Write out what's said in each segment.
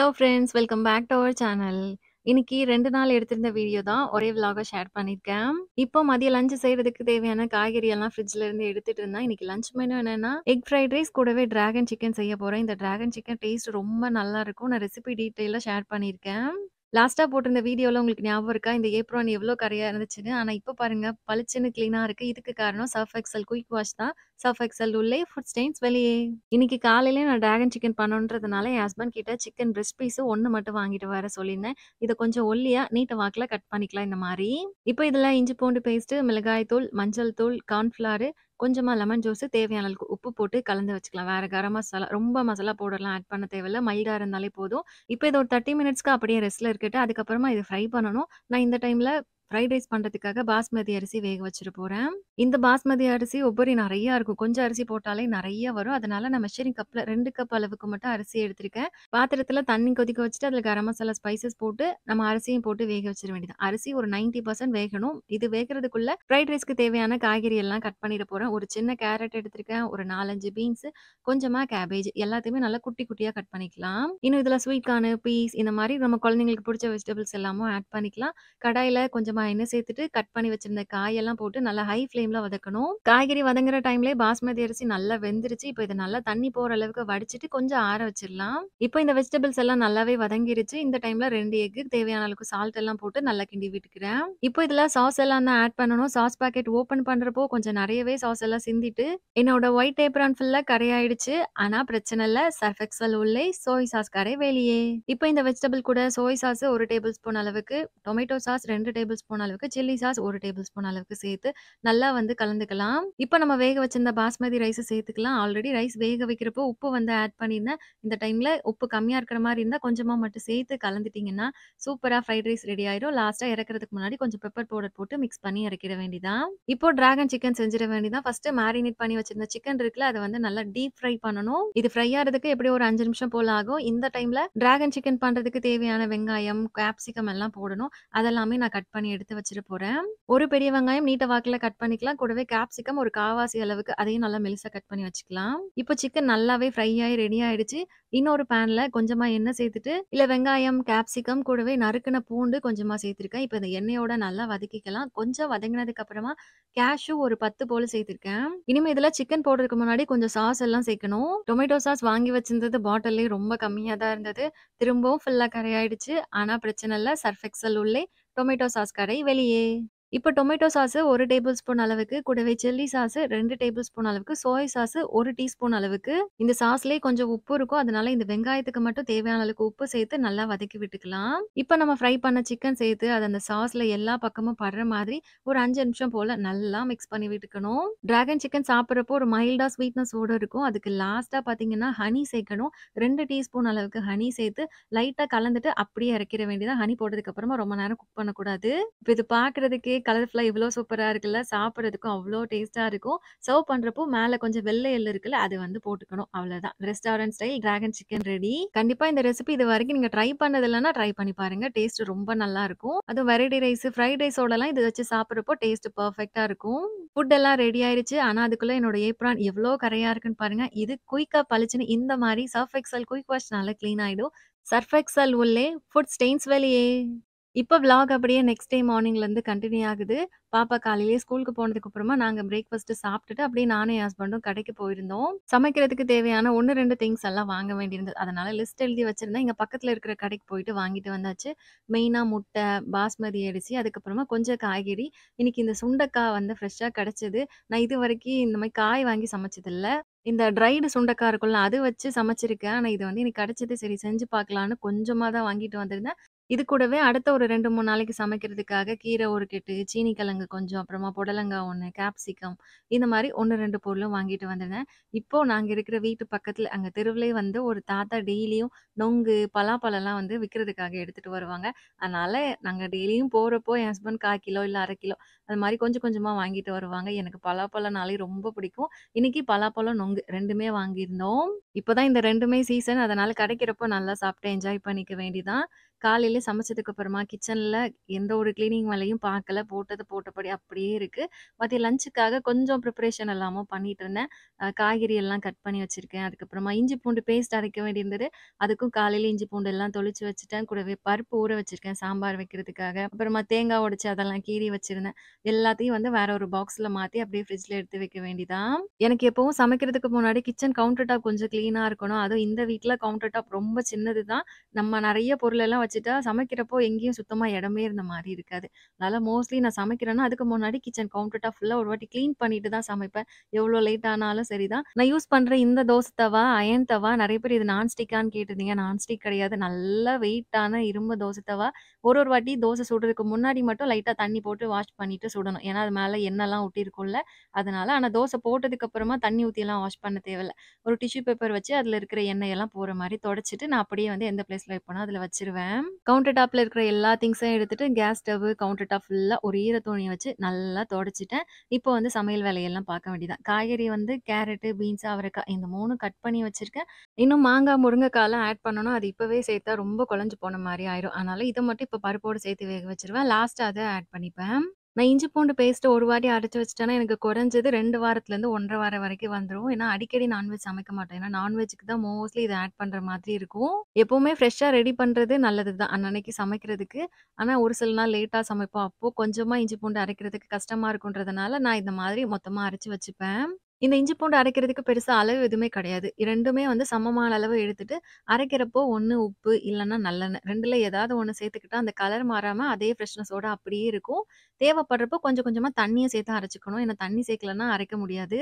Hello friends, welcome back to our channel. இன்னைக்கு 2 நாள் எடுத்திருந்த video தான் ஒரே விலாகா ஷேர் பண்ணியிருக்கேன். இப்போ மதியம் லஞ்ச் செய்றதுக்கு தேவையான காய்கறி எல்லாம் ஃப்ரிட்ஜ்ல இருந்து எடுத்துட்டு இருந்தேன். இன்னைக்கு லஞ்ச் மெனு என்னன்னா, எக் ஃப்ரைட் ரைஸ் கூடவே டிராகன் சிக்கன் செய்ய போறேன். இந்த டிராகன் சிக்கன் டேஸ்ட் ரொம்ப நல்லா இருக்கும். நான் ரெசிபி டீட்டெயிலா ஷேர் பண்ணியிருக்கேன். லாஸ்ட்டா போட்டிருந்த வீடியோல உங்களுக்கு ஞாபகம் இருக்கா? இந்த ஏப்ரான் எவ்ளோ கரையா இருந்துச்சுன்னு. ஆனா இப்ப பாருங்க பளிச்சுன்னு கிளீனா இருக்கு. இதுக்கு காரணம் சர்ஃப் எக்ஸல் குயிக் வாஷ் தான். சர்ஃப் எக்ஸல் உள்ளே, ஃபுட் ஸ்டெயின்ஸ் வெளியே. இன்னைக்கு காலையில நான் டிராகன் சிக்கன் பண்ணணுன்றதுனால, என் ஹஸ்பண்ட் கிட்ட சிக்கன் பிரெஸ்ட் பீஸ் 1 மட்டும் வாங்கிட்டு வர சொல்லியிருந்தேன். இத கொஞ்சம் ஒல்லியா நீட்ட வாக்குல கட் பண்ணிக்கலாம் இந்த மாரி. இப்போ இதுல இஞ்சி பூண்டு பேஸ்ட்டு, மிளகாய் தூள், மஞ்சள் தூள், கார்ன்ஃப்ளவர், கொஞ்சமா லெமன் ஜூஸ், தேவையான அளவுக்கு உப்பு போட்டு கலந்து வச்சுக்கலாம். வேற கரம் மசாலா ரொம்ப மசாலா பவுடர்லாம் ஆட் பண்ண தேவையில்ல. மைல்டா இருந்தாலே போதும். இப்போ இது ஒரு 30 மினிட்ஸ்க்கு அப்படியே ரெஸ்ட்ல இருக்கட்டும். அதுக்கப்புறமா இத ஃப்ரை பண்ணணும். நான் இந்த டைம்ல ஃப்ரைட் ரைஸ் பண்றதுக்காக பாஸ்மதி அரிசி வேக வச்சுட்டு போறேன். இந்த பாஸ்மதி அரிசி உபரி நெறையா இருக்கும். கொஞ்சம் அரிசி போட்டாலே நெறைய வரும். அதனால நான் மெஷரிங் கப்ல 2 கப் அளவுக்கு மட்டும் அரிசி எடுத்திருக்கேன். பாத்திரத்துல தண்ணி கொதிக்க வச்சுட்டு, அதுல கரம் மசாலா, ஸ்பைசஸ் போட்டு, நம்ம அரிசியும் போட்டு வேக வச்சிர வேண்டியதுதான். அரிசி ஒரு 90% வேகணும். இது வேகறதுக்குள்ள ஃப்ரைட் ரைஸ்க்கு தேவையான காய்கறி எல்லாம் கட் பண்ணிட போறேன். ஒரு சின்ன கேரட் எடுத்திருக்கேன். ஒரு 4, 5 பீன்ஸ், கொஞ்சமா கேபேஜ் எல்லாத்தையுமே நல்லா குட்டி குட்டியா கட் பண்ணிக்கலாம். இன்னும் இதுல ஸ்வீட் கார்ன், பீஸ் இந்த மாரி நம்ம குழந்தைங்களுக்கு புடிச்ச வெஜிடபிள்ஸ் எல்லாமும் ஆட் பண்ணிக்கலாம். கடாயில கொஞ்சமா எண்ணெய் சேர்த்துட்டு, கட் பண்ணி வச்சிருந்த காயெல்லாம் போட்டு நல்லா ஹை ஃப்ளேம்ல வதக்கணும். காய்கறி வதங்குற டைம்லயே பாஸ்மதி அரிசி நல்லா வெந்துருச்சு. இப்ப இத நல்லா தண்ணி போற அளவுக்கு வடிச்சுட்டு கொஞ்சம் ஆற வச்சிரலாம். இப்போ இந்த வெஜிடபிள்ஸ் எல்லாம் நல்லாவே வதங்கிருச்சு. இந்த டைம்ல 2 எக் தேவையான அளவுக்கு சால்ட் எல்லாம் போட்டு நல்லா கிண்டி விட்டுக்கிறேன். இப்போ இதுல சாஸ் எல்லாம் தான் ஆட் பண்ணணும். சாஸ் பாக்கெட் ஓப்பன் பண்றப்போ கொஞ்சம் நெறையவே சாஸ் எல்லாம் சிந்திட்டு, என்னோட ஒயிட் ஏப்ரான் ஃபுல்லா கரையாயிடுச்சு. ஆனா பிரச்சனை இல்ல. சர்ஃப் எக்ஸல் உள்ளே, சோய் சாஸ் கரை வெளியே. இப்போ இந்த வெஜிடபிள் கூட சோய் சாஸ் 1 டேபிள் ஸ்பூன் அளவுக்கு, டொமேட்டோ சாஸ் 2 டேபிள் ஸ்பூன் அளவுக்கு, சில்லி சாஸ் 1 டேபிள் ஸ்பூன் அளவுக்கு சேர்த்து நல்லா வந்து கலந்துக்கலாம். இப்ப நம்ம வேக வச்சிருந்த பாஸ்மதி ரைஸ சேர்த்துக்கலாம். ஆல்ரெடி ரைஸ் வேக வைக்கிறப்போ உப்பு வந்து ஆட் பண்ணியிருந்தேன். இந்த டைம்ல உப்பு கம்மியா இருக்கிற மாரி இருந்தா கொஞ்சமா மட்டும் சேர்த்து கலந்துட்டீங்கன்னா, சூப்பரா ஃப்ரைட் ரைஸ் ரெடி ஆயிரும். லாஸ்ட்டா இறக்குறதுக்கு முன்னாடி கொஞ்சம் பெப்பர் பவுடர் போட்டு மிக்ஸ் பண்ணி இறக்கிட வேண்டியதான். இப்போ டிராகன் சிக்கன் செஞ்சிட வேண்டியதான். ஃபர்ஸ்ட்டு மேரினேட் பண்ணி வச்சிருந்த சிக்கன் இருக்குல்ல, அத வந்து நல்லா டீப் ஃப்ரை பண்ணணும். இது ஃப்ரை ஆறதுக்கு எப்படியும் ஒரு 5 நிமிஷம் போல ஆகும். இந்த டைம்ல டிராகன் சிக்கன் பண்றதுக்கு தேவையான வெங்காயம், கேப்சிகம் எல்லாம் போடணும். அதெல்லாமே நான் கட் பண்ணி எடுத்து வச்சுட்டு போறேன். ஒரு பெரிய வெங்காயம் நீட்ட வாக்குல கட் பண்ணிக்கலாம். கூடவே கேப்சிகம் ஒரு 1/4 அளவுக்கு அதையும் நல்லா மெலிசா கட் பண்ணி வச்சுக்கலாம். இப்போ சிக்கன் நல்லாவே ஃப்ரை ஆயி ரெடி ஆயிடுச்சு. இன்னொரு பேன்ல கொஞ்சமா எண்ணெய் சேர்த்துட்டு, இல்ல வெங்காயம், கேப்சிகம் கூடவே நறுக்குன பூண்டு கொஞ்சமா சேர்த்திருக்கேன். இப்போ இந்த எண்ணெயோட நல்லா வதக்கிக்கலாம். கொஞ்சம் வதங்கினதுக்கு அப்புறமா கேஷ்யூ ஒரு 10 போல சேர்த்திருக்கேன். இனிமே இதுல சிக்கன் போடுறதுக்கு முன்னாடி கொஞ்சம் சாஸ் எல்லாம் சேர்க்கணும். டொமேட்டோ சாஸ் வாங்கி வச்சிருந்தது பாட்டில்லயே ரொம்ப கம்மியா தான் இருந்தது. திரும்பவும் ஃபுல்லா கரையாயிடுச்சு. ஆனா பிரச்சனை இல்ல. சர்ஃப் எக்ஸல் உள்ளே, டொமேட்டோ சாஸ் கரை வெளியே. இப்போ டொமேட்டோ சாஸ் 1 டேபிள் ஸ்பூன் அளவுக்கு, கூடவே சில்லி சாஸ் 2 டேபிள் ஸ்பூன் அளவுக்கு, சோய் சாஸ் 1 டீஸ்பூன் அளவுக்கு. இந்த சாஸ்லயே கொஞ்சம் உப்பு இருக்கும். அதனால இந்த வெங்காயத்துக்கு மட்டும் தேவையான அளவுக்கு உப்பு சேர்த்து நல்லா வதக்கி விட்டுக்கலாம். இப்போ நம்ம ஃப்ரை பண்ண சிக்கன் சேர்த்து அது அந்த சாஸ்ல எல்லா பக்கமும் படுற மாதிரி ஒரு 5 நிமிஷம் போல நல்லா மிக்ஸ் பண்ணி விட்டுக்கணும். டிராகன் சிக்கன் சாப்பிடுறப்போ ஒரு மைல்டா ஸ்வீட்னஸோட இருக்கும். அதுக்கு லாஸ்ட்டா பார்த்தீங்கன்னா, ஹனி சேர்க்கணும். 2 டீஸ்பூன் அளவுக்கு ஹனி சேர்த்து லைட்டா கலந்துட்டு அப்படியே இறக்கிற வேண்டியதான். ஹனி போட்டதுக்கு அப்புறமா ரொம்ப நேரம் குக் பண்ணக்கூடாது. இப்ப இது பார்க்கறதுக்கே கலர்ஃபுல்லா இவ்ளோ சூப்பரா இருக்குல்ல. சாப்பிடுறதுக்கும் அவ்ளோ டேஸ்ட்டா இருக்கும். சர்வ் பண்றப்போ மேல கொஞ்சம் வெள்ளை எள்ளு இருக்குல்ல, அது வந்து போட்டுக்கணும். அவ்வளதான். Restaurant style dragon chicken ready. கண்டிப்பா இந்த ரெசிபி இதுவரைக்கும் நீங்க ட்ரை பண்ணது இல்லன்னா, ட்ரை பண்ணி பாருங்க. டேஸ்ட் ரொம்ப நல்லா இருக்கும். அதுவும் வெரைட்டி ரைஸ், ஃப்ரைட் ரைஸோடலாம் இத வச்சு சாப்பிடுறப்போ டேஸ்ட் பெர்ஃபெக்ட்டா இருக்கும். ஃபுட் எல்லாம் ரெடி ஆயிருச்சு. ஆனா அதுக்குள்ள என்னோட ஏப்ரான் எவ்ளோ கரையா இருக்குன்னு பாருங்க. இது குயிக்கா பளிச்சுன்னு இந்த மாரி சர்ஃப் எக்ஸல் குயிக் வாஷ்னால கிளீன் ஆயிடும். சர்ஃப் எக்ஸல் உள்ளே, ஃபுட் ஸ்டெயின்ஸ் வெளியே. இப்ப விளாக் அப்படியே நெக்ஸ்ட் டே மார்னிங்லேருந்து கன்டின்யூ ஆகுது. பாப்பா காலையிலேயே ஸ்கூலுக்கு போனதுக்கு அப்புறமா நாங்க பிரேக்ஃபாஸ்ட் சாப்பிட்டுட்டு அப்படியே நானும் என் ஹஸ்பண்டும் கடைக்கு போயிருந்தோம். சமைக்கிறதுக்கு தேவையான 1, 2 திங்ஸ் எல்லாம் வாங்க வேண்டியிருந்தது. அதனால லிஸ்ட் எழுதி வச்சிருந்தேன். இங்க பக்கத்துல இருக்கிற கடைக்கு போயிட்டு வாங்கிட்டு வந்தாச்சு. மெயினா முட்டை, பாஸ்மதி அரிசி, அதுக்கப்புறமா கொஞ்சம் காய்கறி. இன்னைக்கு இந்த சுண்டைக்காய் வந்து ஃப்ரெஷ்ஷா கிடைச்சது. நான் இதுவரைக்கும் இந்த மாரி காய் வாங்கி சமைச்சதில்ல. இந்த ட்ரைடு சுண்டைக்காய் இருக்கும்ல, அது வச்சு சமைச்சிருக்கேன். ஆனா இது வந்து எனக்கு கிடைச்சது. சரி செஞ்சு பார்க்கலான்னு கொஞ்சமா தான் வாங்கிட்டு வந்திருந்தேன். இது கூடவே அடுத்த ஒரு 2, 3 நாளைக்கு சமைக்கிறதுக்காக கீரை ஒரு கெட்டு, சீனி கிழங்கு கொஞ்சம், அப்புறமா புடலங்காய் 1, கேப்சிகம் இந்த மாரி 1, 2 பொருளும் வாங்கிட்டு வந்திருந்தேன். இப்போ நாங்க இருக்கிற வீட்டு பக்கத்துல அங்க தெருவுலயே வந்து ஒரு தாத்தா டெய்லியும் நொங்கு, பலாப்பழம்லாம் வந்து விக்கிறதுக்காக எடுத்துட்டு வருவாங்க. அதனால நாங்க டெய்லியும் போறப்போ என் ஹஸ்பண்ட் 1/4 கிலோ இல்ல 1/2 கிலோ அது மாரி கொஞ்சம் கொஞ்சமா வாங்கிட்டு வருவாங்க. எனக்கு பலாப்பழம்னாலே ரொம்ப பிடிக்கும். இன்னைக்கு பலாப்பழம், நொங்கு 2மே வாங்கியிருந்தோம். இப்பதான் இந்த 2மே சீசன். அதனால கிடைக்கிறப்போ நல்லா சாப்பிட்டு என்ஜாய் பண்ணிக்க வேண்டியதான். காலையில சமைச்சதுக்கு அப்புறமா கிச்சன்ல எந்த ஒரு கிளீனிங் வேலையும் பார்க்கல. போட்டது போட்டபடி அப்படியே இருக்கு. மதியம் லஞ்சுக்காக கொஞ்சம் ப்ரிப்பரேஷன் எல்லாமும் பண்ணிட்டு இருந்தேன். காய்கறி எல்லாம் கட் பண்ணி வச்சிருக்கேன். அதுக்கப்புறமா இஞ்சி பூண்டு பேஸ்ட் அரைக்க வேண்டியிருந்தது. அதுக்கும் காலையில இஞ்சி பூண்டு எல்லாம் தொளிச்சு வச்சுட்டேன். கூடவே பருப்பு ஊற வச்சிருக்கேன் சாம்பார் வைக்கிறதுக்காக. அப்புறமா தேங்காய் உடைச்சு அதெல்லாம் கீறி வச்சிருந்தேன். எல்லாத்தையும் வந்து வேற ஒரு பாக்ஸ்ல மாத்தி அப்படியே ஃப்ரிட்ஜ்ல எடுத்து வைக்க வேண்டியதான். எனக்கு எப்பவும் சமைக்கிறதுக்கு முன்னாடி கிச்சன் கவுண்டர் டாப் கொஞ்சம் கிளீனா இருக்கணும். அதுவும் இந்த வீட்ல கவுண்டர் டாப் ரொம்ப சின்னது தான். நம்ம நெறைய பொருள் எல்லாம் வச்சுட்டா சமைக்கிறப்போ எங்கேயும் சுத்தமா இடமே இருந்த மாரி இருக்காது. அதனால மோஸ்ட்லி நான் சமைக்கிறேன்னா, அதுக்கு முன்னாடி கிச்சன் கவுண்டர் டாப் ஃபுல்லா ஒரு வாட்டி கிளீன் பண்ணிட்டு தான் சமைப்பேன். எவ்வளோ லேட் ஆனாலும் சரிதான். நான் யூஸ் பண்ற இந்த தோசை தவா, அயர்ன் தவா நெறைய பேர் இது நான்ஸ்டிக்கான்னு கேட்டிருந்தீங்க. நான்ஸ்டிக் கிடையாது. நல்ல வெயிட்டான இரும்பு தோசை தவா. ஒரு வாட்டி தோசை சுடுறதுக்கு முன்னாடி மட்டும் லைட்டா தண்ணி போட்டு வாஷ் பண்ணிட்டு சுடணும். ஏன்னா, அது மேல எண்ணெய்லாம் ஒட்டியிருக்கும்ல. அதனால. ஆனா தோசை போட்டதுக்கு அப்புறமா தண்ணி ஊத்திலாம் வாஷ் பண்ண தேவையில்ல. ஒரு டிஷ்யூ பேப்பர் வச்சு அதில இருக்கிற எண்ணெயெல்லாம் போற மாரி தொடச்சுட்டு, நான் அப்படியே வந்து எந்த பிளேஸ்ல வைப்பேனோ அதில வச்சுருவேன். கவுண்டர் டாப்ல இருக்கிற எல்லா திங்ஸையும் எடுத்துட்டு கேஸ் ஸ்டவ், கவுண்டர் டாப் ஃபுல்லா ஒரு ஈர துணிய வச்சு நல்லா தொடச்சுட்டேன். இப்போ வந்து சமையல் வேலையெல்லாம் பார்க்க வேண்டியதான். காய்கறி வந்து கேரட்டு, பீன்ஸ், அவரைக்காய் இந்த 3ம் கட் பண்ணி வச்சிருக்கேன். இன்னும் மாங்காய், முருங்கைக்காலாம் ஆட் பண்ணணும். அது இப்பவே சேர்த்தா ரொம்ப குழஞ்சு போன மாரி ஆயிரும். அதனால இத மட்டும் இப்ப பருப்போட சேர்த்து வேக வச்சுருவேன். லாஸ்ட்டா அத ஆட் பண்ணிப்பேன். நான் இஞ்சி பூண்டு பேஸ்ட் ஒரு வாட்டி அரைச்சு வச்சுட்டேன்னா, எனக்கு குறைஞ்சது 2 வாரத்துலேருந்து 1 1/2 வாரம் வரைக்கும் வந்துரும். ஏன்னா, அடிக்கடி நான்வெஜ் சமைக்க மாட்டேன். ஏன்னா, நான்வெஜ்ஜுக்கு தான் மோஸ்ட்லி இத ஆட் பண்ற மாதிரி இருக்கும். எப்பவுமே ஃப்ரெஷ்ஷா ரெடி பண்றது நல்லது தான். அன்னன்னைக்கு சமைக்கிறதுக்கு. ஆனா, ஒரு சில நாள் லேட்டா சமைப்போம். அப்போ கொஞ்சமா இஞ்சி பூண்டு அரைக்கிறதுக்கு கஷ்டமா இருக்குன்றதுனால, நான் இந்த மாதிரி மொத்தமா அரைச்சு வச்சுப்பேன். இந்த இஞ்சி பூண்டு அரைக்கிறதுக்கு பெருசா அளவு எதுவுமே கிடையாது. 2மே வந்து சமமான அளவு எடுத்துட்டு, அரைக்கிறப்போ ஒண்ணு உப்பு, இல்லன்னா நல்லெண்ணெய். 2ல ஏதாவது ஒண்ணு சேர்த்துக்கிட்டா, அந்த கலர் மாறாம அதே ஃப்ரெஷ்னஸோட அப்படியே இருக்கும். தேவைப்படுறப்போ கொஞ்சம் கொஞ்சமா தண்ணியும் சேர்த்து அரைச்சுக்கணும். ஏன்னா தண்ணி சேர்க்கலன்னா அரைக்க முடியாது.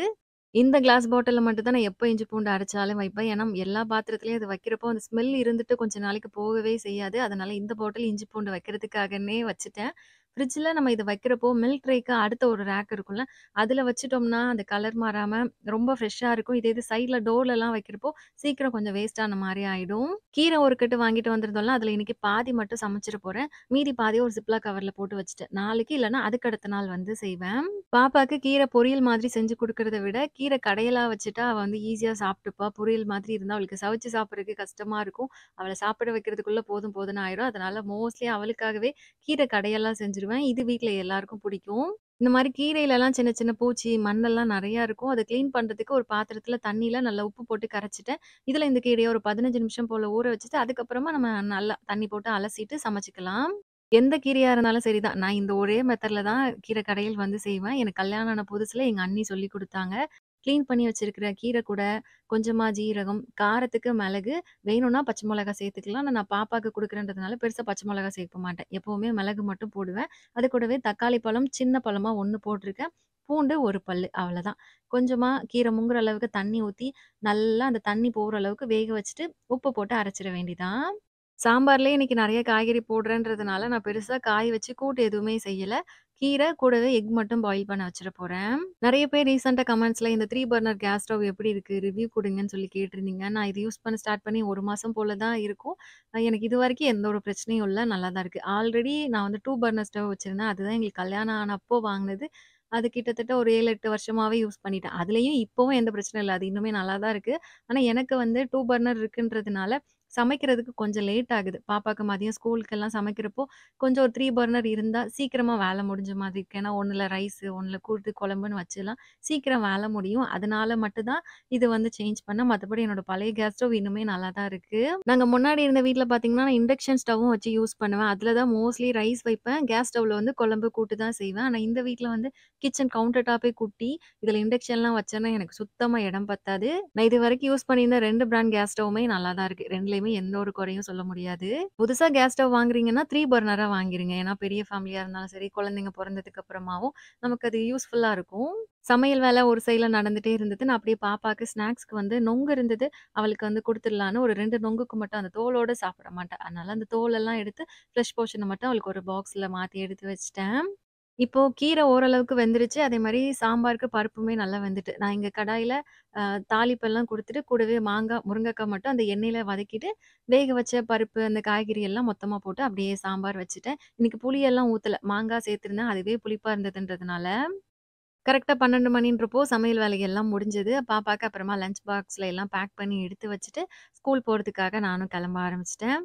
இந்த கிளாஸ் பாட்டில்ல மட்டும் தான் நான் எப்ப இஞ்சி பூண்டு அரைச்சாலும் வைப்பேன். ஏன்னா எல்லா பாத்திரத்திலயும் அது வைக்கிறப்போ அந்த ஸ்மெல் இருந்துட்டு கொஞ்ச நாளைக்கு போகவே செய்யாது. அதனால இந்த பாட்டில் இஞ்சி பூண்டு வைக்கிறதுக்காகன்னே வச்சுட்டேன். ஃப்ரிட்ஜ்ல நம்ம இத வைக்கிறப்போ மில்க் ட்ரேக்கு அடுத்த ஒரு ரேக் இருக்கும்ல, அதுல வச்சுட்டோம்னா அந்த கலர் மாறாம ரொம்ப ஃப்ரெஷ்ஷா இருக்கும். இதே இது சைட்ல டோர்லலாம் வைக்கிறப்போ சீக்கிரம் கொஞ்சம் வேஸ்ட் ஆன மாரி ஆயிடும். கீரை ஒரு கட்டு வாங்கிட்டு வந்திருந்தோம்ல, அதுல இன்னைக்கு பாதி மட்டும் சமைச்சிட போறேன். மீதி பாதிய ஒரு ஜிப்லாக் கவர்ல போட்டு வச்சுட்டேன். நாளைக்கு இல்லன்னா அதுக்கு அடுத்த நாள் வந்து செய்வேன். பாப்பாக்கு கீரை பொரியல் மாதிரி செஞ்சு குடுக்கறத விட, கீரை கடையலா வச்சுட்டா அவ வந்து ஈஸியா சாப்ட்டுப்பா. பொரியல் மாதிரி இருந்தா அவளுக்கு சமைச்சு சாப்பிடுறதுக்கு கஷ்டமா இருக்கும். அவள சாப்பிட வைக்கிறதுக்குள்ள போதும் போதும்ன்னு ஆயிரும். அதனால மோஸ்ட்லி அவளுக்காகவே கீரை கடையலா செஞ்சுருவேன். இது வீட்ல எல்லாருக்கும் பிடிக்கும். இந்த மாரி கீரையிலலாம் சின்ன சின்ன பூச்சி, மண்ணெல்லாம் நெறையா இருக்கும். அத கிளீன் பண்றதுக்கு ஒரு பாத்திரத்துல தண்ணீல நல்லா உப்பு போட்டு கரைச்சுட்டேன். இதுல இந்த கீரைய ஒரு 15 நிமிஷம் போல ஊற வச்சுட்டு, அதுக்கப்புறமா நம்ம நல்லா தண்ணி போட்டு அலசிட்டு சமைச்சுக்கலாம். எந்த கீரையா இருந்தாலும் சரிதான். நான் இந்த ஒரே மெத்தட்ல தான் கீரை கடையல் வந்து செய்வேன். எனக்கு கல்யாணம் ஆன புதுசுல எங்க அண்ணி சொல்லிக் குடுத்தாங்க. கிளீன் பண்ணி வச்சிருக்கிற கீரை கூட கொஞ்சமா ஜீரகம், காரத்துக்கு மிளகு, வேணும்னா பச்சை மிளகாய் சேர்த்துக்கலாம். ஆனா நான் பாப்பாக்கு குடுக்குறேன்றதுனால பெருசா பச்சை மிளகாய் சேர்க்க மாட்டேன். எப்பவுமே மிளகு மட்டும் போடுவேன். அது கூடவே தக்காளி பழம் சின்ன பழமா 1 போட்டிருக்கேன். பூண்டு 1 பல்லு அவ்வளதான். கொஞ்சமா கீரை முங்குற அளவுக்கு தண்ணி ஊத்தி, நல்லா அந்த தண்ணி போற அளவுக்கு வேக வச்சுட்டு, உப்பு போட்டு அரைச்சிட வேண்டியதான். சாம்பார்லயே இன்னைக்கு நெறைய காய்கறி போடுறேன்றதுனால, நான் பெருசா காய வச்சு கூட்டு எதுவுமே செய்யல. கீரை கூடவே எக் மட்டும் பாயில் பண்ண வச்சுற போறேன். நெறைய பேர் ரீசென்ட்டா கமெண்ட்ஸ்ல இந்த 3 பர்னர் கேஸ் ஸ்டவ் எப்படி இருக்கு? ரிவ்யூ குடுங்கன்னு சொல்லி கேட்டிருந்தீங்க. நான் இது யூஸ் பண்ண ஸ்டார்ட் பண்ணி 1 மாசம் போல தான் இருக்கும். எனக்கு இதுவரைக்கும் எந்த ஒரு பிரச்சனையும் இல்ல. நல்லா தான் இருக்கு. ஆல்ரெடி நான் வந்து 2 பர்னர் ஸ்டவ் வச்சிருந்தேன். அதுதான் எங்களுக்கு கல்யாணம் ஆனப்போ வாங்குனது. அது கிட்டத்தட்ட ஒரு 7, 8 வருஷமாவே யூஸ் பண்ணிட்டேன். அதுலயும் இப்பவும் எந்த பிரச்சனையும் இல்ல. அது இன்னுமே நல்லா தான் இருக்கு. ஆனா எனக்கு வந்து 2 பர்னர் இருக்குன்றதுனால, சமைக்கிறதுக்கு கொஞ்சம் லேட் ஆகுது. பாப்பாக்கு மதியம் ஸ்கூலுக்கெல்லாம் சமைக்கிறப்போ, கொஞ்சம் ஒரு 3 பர்னர் இருந்தா சீக்கிரமா வேல முடிஞ்ச மாதிரி இருக்கு. ஏன்னா, ஒண்ணுல ரைஸு, ஒண்ணுல கூட்டு, குழம்புன்னு வச்சுலாம் சீக்கிரம் வேல முடியும். அதனால மட்டும் தான் இது வந்து சேஞ்ச் பண்ணேன். மத்தபடி என்னோட பழைய கேஸ் ஸ்டவ் இன்னுமே நல்லா தான் இருக்கு. நாங்க முன்னாடி இருந்த வீட்ல பார்த்தீங்கன்னா, நான் இண்டக்ஷன் ஸ்டவ்வும் வச்சு யூஸ் பண்ணுவேன். அதுல தான் மோஸ்ட்லி ரைஸ் வைப்பேன். கேஸ் ஸ்டவ்ல வந்து குழம்பு, கூட்டு தான் செய்வேன். ஆனா இந்த வீட்ல வந்து கிச்சன் கவுண்டர் டாப்பே குட்டி. இதுல இண்டக்ஷன்லாம் வச்சேன்னா எனக்கு சுத்தமா இடம் பத்தாது. நான் இதுவரைக்கும் யூஸ் பண்ணியிருந்த 2 பிராண்ட் கேஸ் ஸ்டவ்வுமே நல்லா தான் இருக்கு. 2லயுமே எந்த ஒரு குறையும் சொல்ல முடியாது. புதுசா கேஸ் ஸ்டவ் வாங்குறீங்கன்னா 3 பர்னரா வாங்கிருங்க. ஏன்னா பெரிய ஃபேமிலியா இருந்தாலும் சரி, குழந்தைங்க பொறந்ததுக்கு அப்புறமாவும் நமக்கு அது யூஸ்ஃபுல்லா இருக்கும். சமையல் வேலை ஒரு சைட்ல நடந்துட்டே இருந்தது. நான் அப்படியே பாப்பாக்கு ஸ்நாக்ஸ்க்கு வந்து நொங்கு இருந்தது. அவளுக்கு வந்து குடுத்துடலான்னு ஒரு 2 நொங்குக்கு மட்டும் அந்த தோலோட சாப்பிட மாட்டா. அதனால அந்த தோலெல்லாம் எடுத்து ஃப்ரெஷ் போர்ஷன மட்டும் அவளுக்கு ஒரு பாக்ஸ்ல மாத்தி எடுத்து வச்சுட்டேன். இப்போ கீரை ஓரளவுக்கு வெந்துருச்சு. அதே மாரி சாம்பாருக்கு பருப்புமே நல்லா வெந்துட்டு. நான் இங்க கடாயில அ தாளிப்பெல்லாம் குடுத்துட்டு, கூடவே மாங்கா, முருங்கக்காய் மட்டும் அந்த எண்ணெயில வதக்கிட்டு, வேக வச்ச பருப்பு, அந்த காய்கறி எல்லாம் மொத்தமா போட்டு அப்படியே சாம்பார் வச்சுட்டேன். இன்னைக்கு புளியெல்லாம் ஊத்தல. மாங்கா சேர்த்திருந்தேன். அதுவே புளிப்பா இருந்ததுன்றதுனால, கரெக்ட்டா 12 மணின்றப்போ சமையல் வேலையெல்லாம் முடிஞ்சது. பாப்பாக்கு அப்புறமா லஞ்ச் பாக்ஸ்ல எல்லாம் பேக் பண்ணி எடுத்து வச்சுட்டு, ஸ்கூல் போறதுக்காக நானும் கிளம்ப ஆரம்பிச்சுட்டேன்.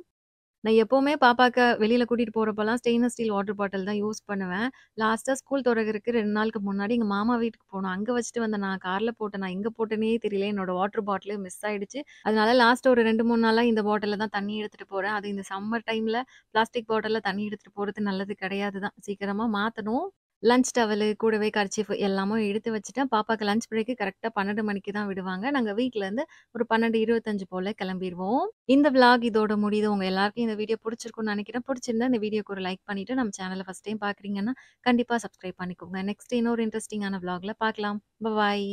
நான் எப்பவுமே பாப்பாக்க வெளியில கூட்டிட்டு போறப்பலாம் ஸ்டெயின்லெஸ் ஸ்டீல் வாட்டர் பாட்டில் தான் யூஸ் பண்ணுவேன். லாஸ்ட்டா ஸ்கூல் தொறக்கறக்கு 2 நாளுக்கு முன்னாடி எங்க மாமா வீட்டுக்கு போனோம். அங்க வச்சுட்டு வந்தேன். நான் கார்ல போட்டேன். நான் எங்க போட்டேன்னே தெரியல. என்னோட வாட்டர் பாட்டிலு மிஸ் ஆயிடுச்சு. அதனால லாஸ்ட் ஒரு 2, 3 நாளா இந்த பாட்டில்ல தான் தண்ணி எடுத்துட்டு போறேன். அது இந்த சம்மர் டைம்ல பிளாஸ்டிக் பாட்டில்ல தண்ணி எடுத்துட்டு போறது நல்லது கிடையாது தான். சீக்கிரமா மாத்தணும். லஞ்ச் டவலு, கூடவே கர்ச்சீஃப் எல்லாமும் எடுத்து வச்சுட்டேன். பாப்பாக்கு லஞ்ச் பிரேக்கு கரெக்ட்டா 12 மணிக்கு தான் விடுவாங்க. நாங்க வீட்லருந்து ஒரு 12:25 போல கிளம்பிருவோம். இந்த விளாக் இதோட முடியுது. உங்க எல்லாருக்கும் இந்த வீடியோ புடிச்சிருக்கும்னு நெனைக்கிறேன். புடிச்சிருந்தா இந்த வீடியோக்கு ஒரு லைக் பண்ணிட்டு, நம்ம சேனல ஃபர்ஸ்ட் டைம் பார்க்குறீங்கன்னா, கண்டிப்பா சப்ஸ்கிரைப் பண்ணிக்கோங்க. நெக்ஸ்ட் இன்னொரு இன்ட்ரஸ்டிங்கான விளாக்ல பார்க்கலாம். பாய்.